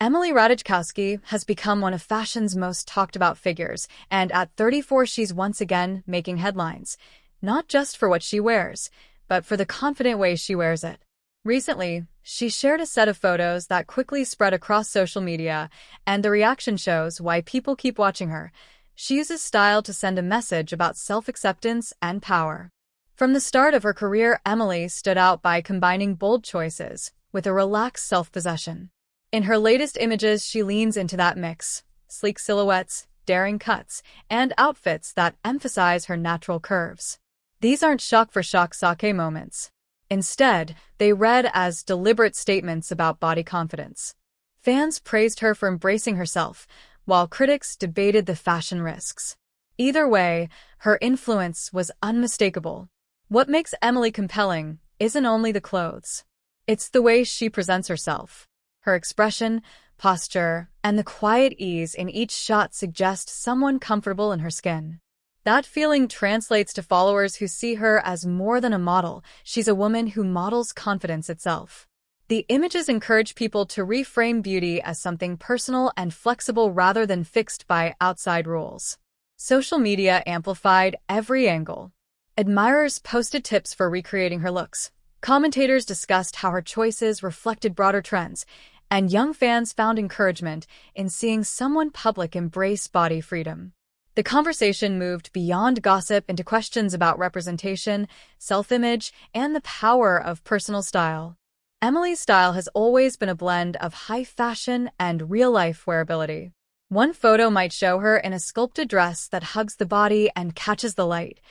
Emily Ratajkowski has become one of fashion's most talked about figures, and at 34 she's once again making headlines, not just for what she wears, but for the confident way she wears it. Recently, she shared a set of photos that quickly spread across social media, and the reaction shows why people keep watching her. She uses style to send a message about self-acceptance and power. From the start of her career, Emily stood out by combining bold choices with a relaxed self-possession. In her latest images, she leans into that mix: sleek silhouettes, daring cuts, and outfits that emphasize her natural curves. These aren't shock-for-shock sake moments. Instead, they read as deliberate statements about body confidence. Fans praised her for embracing herself, while critics debated the fashion risks. Either way, her influence was unmistakable. What makes Emily compelling isn't only the clothes. It's the way she presents herself. Her expression, posture, and the quiet ease in each shot suggest someone comfortable in her skin. That feeling translates to followers who see her as more than a model. She's a woman who models confidence itself. The images encourage people to reframe beauty as something personal and flexible rather than fixed by outside rules. Social media amplified every angle. Admirers posted tips for recreating her looks. Commentators discussed how her choices reflected broader trends, and young fans found encouragement in seeing someone public embrace body freedom. The conversation moved beyond gossip into questions about representation, self-image, and the power of personal style. Emily's style has always been a blend of high fashion and real-life wearability. One photo might show her in a sculpted dress that hugs the body and catches the light.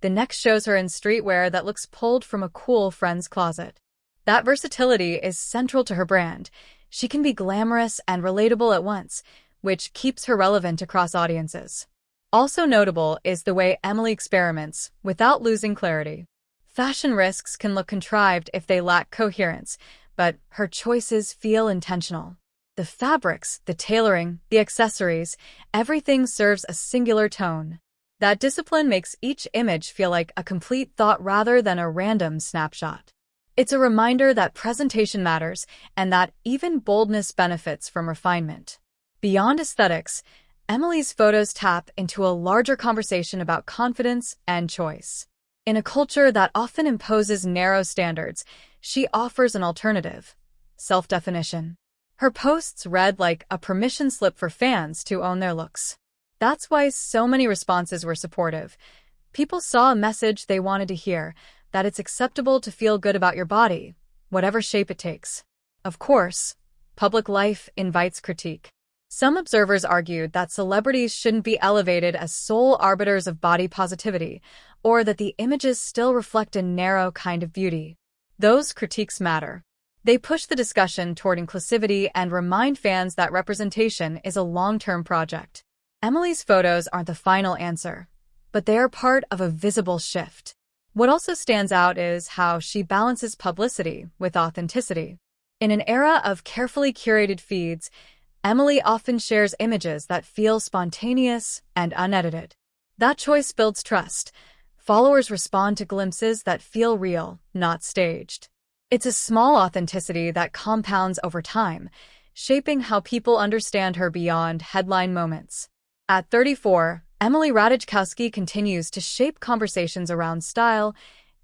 The next shows her in streetwear that looks pulled from a cool friend's closet. That versatility is central to her brand. She can be glamorous and relatable at once, which keeps her relevant across audiences. Also notable is the way Emily experiments without losing clarity. Fashion risks can look contrived if they lack coherence, but her choices feel intentional. The fabrics, the tailoring, the accessories, everything serves a singular tone. That discipline makes each image feel like a complete thought rather than a random snapshot. It's a reminder that presentation matters and that even boldness benefits from refinement. Beyond aesthetics, Emily's photos tap into a larger conversation about confidence and choice. In a culture that often imposes narrow standards, she offers an alternative: self-definition. Her posts read like a permission slip for fans to own their looks. That's why so many responses were supportive. People saw a message they wanted to hear, that it's acceptable to feel good about your body, whatever shape it takes. Of course, public life invites critique. Some observers argued that celebrities shouldn't be elevated as sole arbiters of body positivity, or that the images still reflect a narrow kind of beauty. Those critiques matter. They push the discussion toward inclusivity and remind fans that representation is a long-term project. Emily's photos aren't the final answer, but they are part of a visible shift. What also stands out is how she balances publicity with authenticity. In an era of carefully curated feeds, Emily often shares images that feel spontaneous and unedited. That choice builds trust. Followers respond to glimpses that feel real, not staged. It's a small authenticity that compounds over time, shaping how people understand her beyond headline moments. At 34, Emily Ratajkowski continues to shape conversations around style,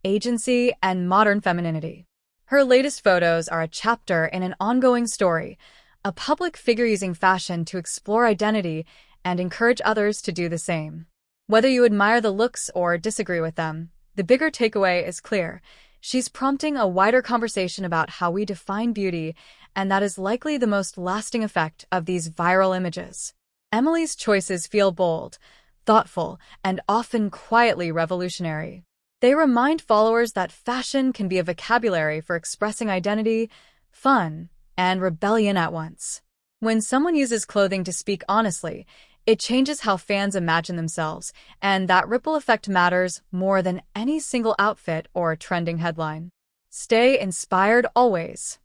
agency, and modern femininity. Her latest photos are a chapter in an ongoing story, a public figure using fashion to explore identity and encourage others to do the same. Whether you admire the looks or disagree with them, the bigger takeaway is clear. She's prompting a wider conversation about how we define beauty, and that is likely the most lasting effect of these viral images. Emily's choices feel bold, thoughtful, and often quietly revolutionary. They remind followers that fashion can be a vocabulary for expressing identity, fun, and rebellion at once. When someone uses clothing to speak honestly, it changes how fans imagine themselves, and that ripple effect matters more than any single outfit or trending headline. Stay inspired always.